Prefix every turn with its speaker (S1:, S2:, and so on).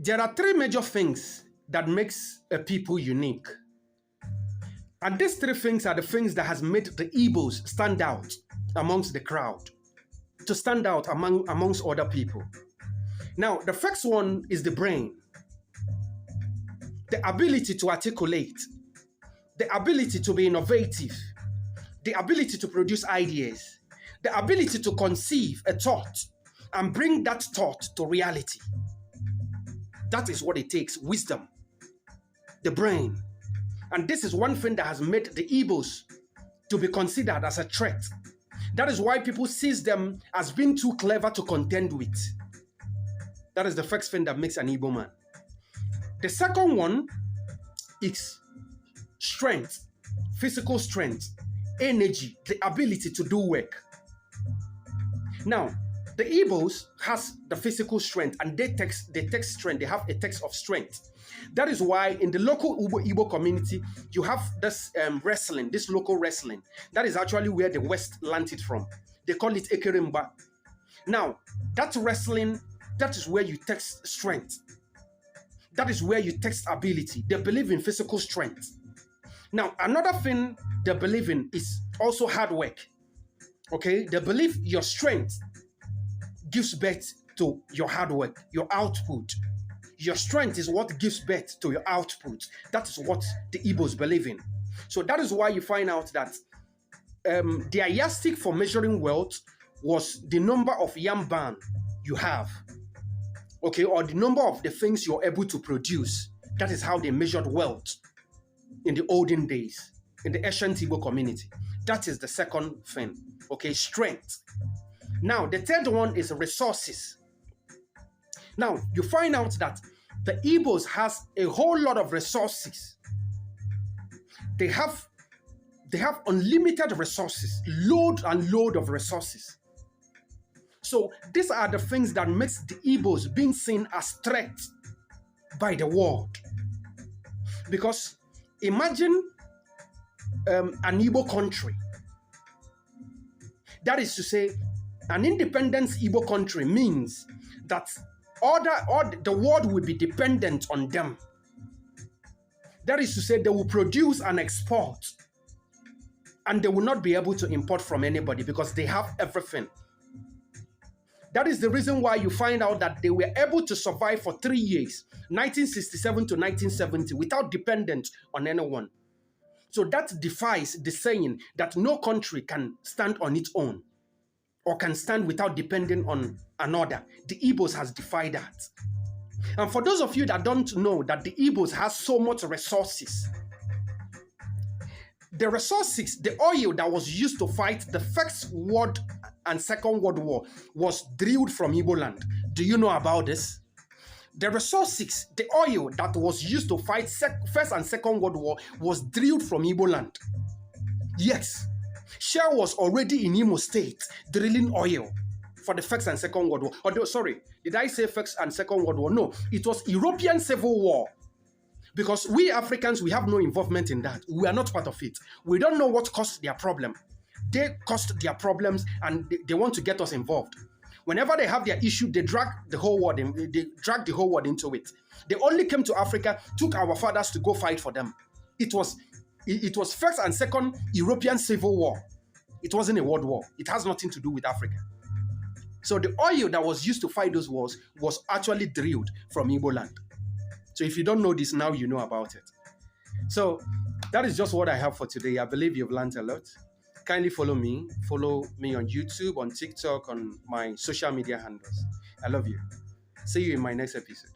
S1: There are three major things that makes a people unique. And these three things are the things that has made the Igbos stand out amongst the crowd, to stand out amongst other people. Now, the first one is the brain. The ability to articulate, the ability to be innovative, the ability to produce ideas, the ability to conceive a thought and bring that thought to reality. That is what it takes, wisdom, the brain. And this is one thing that has made the Igbos to be considered as a threat. That is why people see them as being too clever to contend with. That is the first thing that makes an Igbo man. The second one is strength, physical strength, energy, the ability to do work. Now, the Igbos has the physical strength and they take strength. They have a text of strength. That is why in the local Igbo community, you have this wrestling, this local wrestling. That is actually where the West landed from. They call it Ekerimba. Now, that wrestling, that is where you text strength. That is where you text ability. They believe in physical strength. Now, another thing they believe in is also hard work. Okay? They believe your strength gives birth to your hard work, your output. Your strength is what gives birth to your output. That is what the Igbos believe in. So that is why you find out that their yardstick for measuring wealth was the number of yam ban you have. Okay, or the number of the things you're able to produce. That is how they measured wealth in the olden days, in the ancient Igbo community. That is the second thing. Okay, strength. Now, the third one is resources. Now, you find out that the Igbos has a whole lot of resources. They have unlimited resources, load and load of resources. So these are the things that makes the Igbos being seen as threats by the world. Because imagine an Igbo country. That is to say, an independent Igbo country means that the world will be dependent on them. That is to say, they will produce and export, and they will not be able to import from anybody because they have everything. That is the reason why you find out that they were able to survive for 3 years, 1967 to 1970, without dependence on anyone. So that defies the saying that no country can stand on its own or can stand without depending on another. The Igbos has defied that. And for those of you that don't know that the Igbos has so much resources, the resources, the oil that was used to fight the First World and Second World War was drilled from Igbo land. Do you know about this? The resources, the oil that was used to fight First and Second World War was drilled from Igbo land. Yes, Shell was already in Imo State drilling oil for the First and Second World War. Although, sorry, did I say First and Second World War? No, it was European Civil War. Because we Africans, we have no involvement in that. We are not part of it. We don't know what caused their problem. They caused their problems and they want to get us involved. Whenever they have their issue, they drag the whole world into it. They only came to Africa, took our fathers to go fight for them. It was First and Second European Civil War. It wasn't a world war. It has nothing to do with Africa. So the oil that was used to fight those wars was actually drilled from Igbo land. So if you don't know this, now you know about it. So that is just what I have for today. I believe you've learned a lot. Kindly follow me. Follow me on YouTube, on TikTok, on my social media handles. I love you. See you in my next episode.